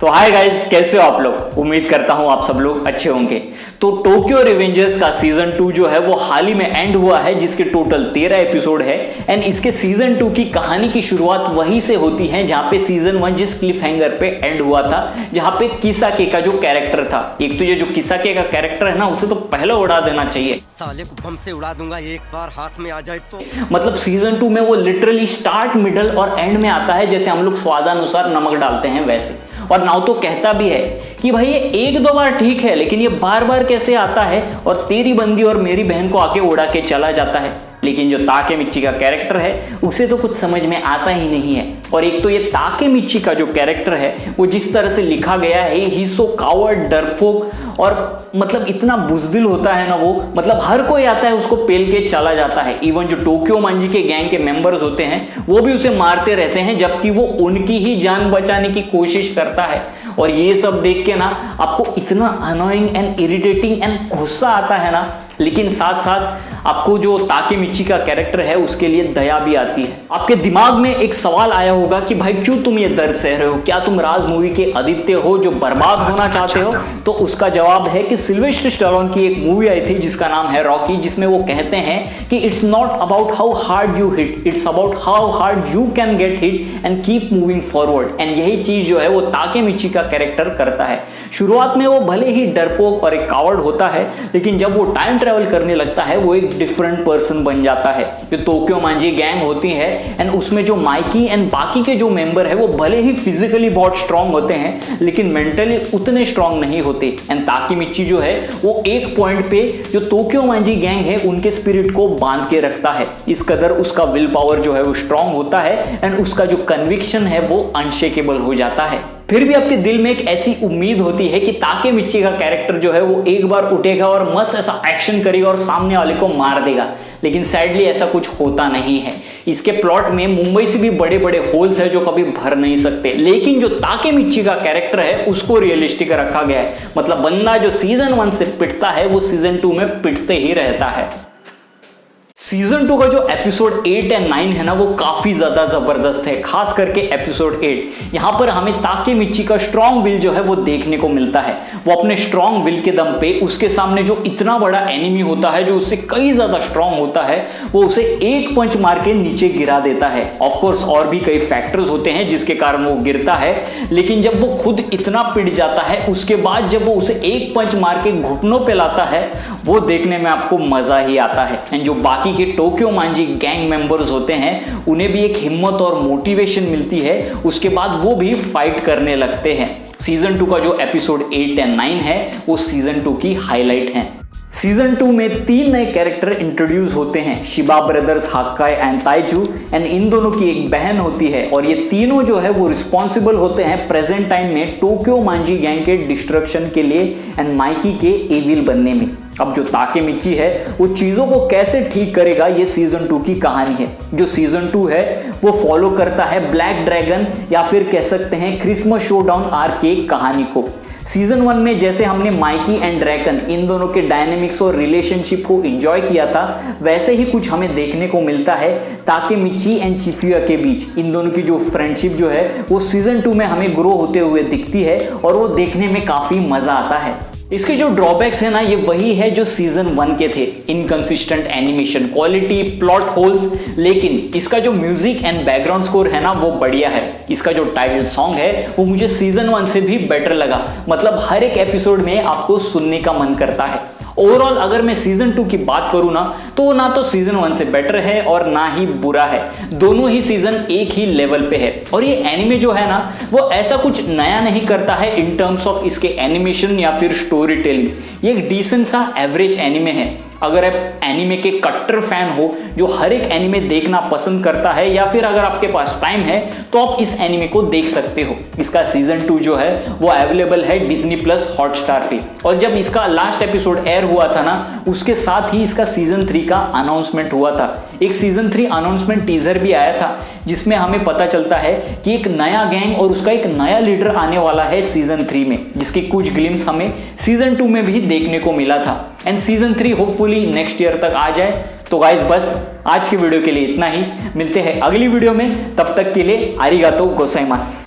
तो hi guys, कैसे हो आप लोग। उम्मीद करता हूं आप सब लोग अच्छे होंगे। तो टोक्यो रिवेंजर्स का सीजन 2 जो है वो हाल ही में एंड हुआ है, जिसके टोटल 13 एपिसोड है। एंड इसके सीजन 2 की कहानी की शुरुआत वहीं से होती है जहां पे सीजन 1 जिस क्लिफ हैंगर पे एंड हुआ था, जहां पे किसाके का जो कैरेक्टर था। एक तो ये जो किसाके का कैरेक्टर है ना, उसे तो पहले उड़ा देना चाहिए, साले को बम से उड़ा दूंगा एक बार हाथ में आ जाए तो। मतलब सीजन 2 में वो लिटरली स्टार्ट, मिडल और एंड में आता है, जैसे हम लोग स्वादानुसार नमक डालते हैं वैसे। और नाउ तो कहता भी है कि भाई ये एक दो बार ठीक है, लेकिन ये बार बार कैसे आता है और तेरी बंदी और मेरी बहन को आके उड़ा के चला जाता है। लेकिन जो ताकेमिची का कैरेक्टर है उसे तो कुछ समझ में आता ही नहीं है। और एक तो ये ताकेमिची का जो कैरेक्टर है वो जिस तरह से लिखा गया है, ही सो कावर्ड, डरपोक, और मतलब इतना बुजदिल होता है ना वो, मतलब हर कोई आता है उसको पेल के चला जाता है। इवन जो टोक्यो मांजी के गैंग के मेंबर्स होते हैं वो भी उसे मारते रहते हैं, जबकि वो उनकी ही जान बचाने की कोशिश करता है। और ये सब देख के ना आपको इतना अनोइंग एंड इरिटेटिंग एंड गुस्सा आता है ना, लेकिन साथ साथ आपको जो ताकेमिची का कैरेक्टर है उसके लिए दया भी आती है। आपके दिमाग में एक सवाल आया होगा कि भाई क्यों तुम ये दर्द सह रहे हो, क्या तुम राज मूवी के आदित्य हो जो बर्बाद होना चाहते हो। तो उसका जवाब है कि सिल्वेस्टर स्टैलोन की एक मूवी आई थी जिसका नाम है रॉकी, जिसमें वो कहते हैं कि it's not about how hard you hit, it's about how hard you can get hit and keep moving forward. And यही चीज जो है वो ताकेमिची का कैरेक्टर करता है। शुरुआत में वो भले ही डरपोक और एक कावर्ड होता है, लेकिन जब वो टाइम ट्रेवल करने लगता है वो एक डिफरेंट पर्सन बन जाता है। जो टोक्यो मांजी गैंग होती है एंड उसमें जो माइकी एंड बाकी के जो मेंबर है वो भले ही फिजिकली बहुत स्ट्रांग होते हैं, लेकिन मेंटली उतने स्ट्रांग नहीं होते। एंड ताकेमिची जो है वो एक पॉइंट पे जो टोक्यो मांजी गैंग है उनके स्पिरिट को बांध के रखता है। इस कदर उसका विल पावर जो है वो स्ट्रांग होता है एंड उसका जो कन्विक्शन है वो अनशेकेबल हो जाता है। फिर भी आपके दिल में एक ऐसी उम्मीद होती है कि ताकेमिची का कैरेक्टर जो है वो एक बार उठेगा और मस्त ऐसा एक्शन करेगा और सामने वाले को मार देगा, लेकिन सैडली ऐसा कुछ होता नहीं है। इसके प्लॉट में मुंबई से भी बड़े बड़े होल्स है जो कभी भर नहीं सकते, लेकिन जो ताकेमिची का कैरेक्टर है उसको रियलिस्टिक रखा गया है। मतलब बंदा जो सीजन 1 से पिटता है वो सीजन 2 में पिटते ही रहता है। सीजन 2 का जो एपिसोड 8 एंड 9 है ना वो काफी ज्यादा जबरदस्त है, खास करके एपिसोड 8। यहाँ पर हमें ताकेमिची का स्ट्रॉन्ग विल जो है वो देखने को मिलता है। वो अपने स्ट्रॉन्ग विल के दम पे उसके सामने जो इतना बड़ा एनिमी होता है जो उससे कई ज्यादा स्ट्रॉन्ग होता है, वो उसे एक पंच मार के नीचे गिरा देता है। ऑफकोर्स और भी कई फैक्टर्स होते हैं जिसके कारण वो गिरता है, लेकिन जब वो खुद इतना पिट जाता है उसके बाद जब वो उसे एक पंच मार के घुटनों पे लाता है, वो देखने में आपको मजा ही आता है। एंड जो बाकी के टोक्यो मांजी गैंग मेंबर्स होते हैं उन्हें भी एक हिम्मत और मोटिवेशन मिलती है, उसके बाद वो भी फाइट करने लगते हैं। सीजन 2 का जो एपिसोड 8 एंड 9 है वो सीजन 2 की हाईलाइट है। सीजन 2 में 3 नए कैरेक्टर इंट्रोड्यूस होते हैं, Shiba brothers, Hakkai and Taiju. And इन दोनों की एक बहन होती है और ये तीनों जो है वो रिस्पॉन्सिबल होते हैं प्रेजेंट टाइम में टोक्यो मांजी गैंग के डिस्ट्रक्शन के लिए एंड माइकी के एविल बनने में। अब जो ताकेमिची है वो चीजों को कैसे ठीक करेगा, ये सीजन 2 की कहानी है। जो सीजन 2 है वो फॉलो करता है ब्लैक ड्रैगन या फिर कह सकते हैं क्रिसमस शोडाउन आर्क की कहानी को। सीजन 1 में जैसे हमने माइकी एंड ड्रैगन इन दोनों के डायनेमिक्स और रिलेशनशिप को एंजॉय किया था, वैसे ही कुछ हमें देखने को मिलता है ताकेमिची एंड चिफुया के बीच। इन दोनों की जो फ्रेंडशिप जो है वो सीजन 2 में हमें ग्रो होते हुए दिखती है और वो देखने में काफी मजा आता है। इसके जो ड्रॉबैक्स है ना ये वही है जो सीजन 1 के थे, inconsistent animation quality, plot holes. लेकिन इसका जो म्यूजिक एंड बैकग्राउंड स्कोर है ना वो बढ़िया है। इसका जो टाइटल सॉन्ग है वो मुझे सीजन 1 से भी बेटर लगा, मतलब हर एक एपिसोड में आपको सुनने का मन करता है। ओवरऑल अगर मैं सीजन 2 की बात करूं ना तो ना तो सीजन 1 से बेटर है और ना ही बुरा है। दोनों ही सीजन एक ही लेवल पे है। और ये एनिमे जो है ना वो ऐसा कुछ नया नहीं करता है इन टर्म्स ऑफ इसके एनिमेशन या फिर स्टोरी टेलिंग। ये एक डिसेंट सा एवरेज एनिमे है। अगर आप एनिमे के कट्टर फैन हो जो हर एक एनिमे देखना पसंद करता है, या फिर अगर आपके पास टाइम है तो आप इस एनिमे को देख सकते हो। इसका सीजन 2 जो है वो अवेलेबल है डिज्नी प्लस हॉटस्टार पे। और जब इसका लास्ट एपिसोड एयर हुआ था ना उसके साथ ही इसका सीजन 3 का अनाउंसमेंट हुआ था। एक सीजन 3 अनाउंसमेंट टीजर भी आया था जिसमें हमें पता चलता है कि एक नया गैंग और उसका एक नया लीडर आने वाला है सीजन 3 में, जिसकी कुछ ग्लिम्स हमें सीजन 2 में भी देखने को मिला था। And season 3 hopefully next year तक आ जाए। तो गाइस बस आज की वीडियो के लिए इतना ही, मिलते हैं अगली वीडियो में, तब तक के लिए आरिगातो गोसाइमास।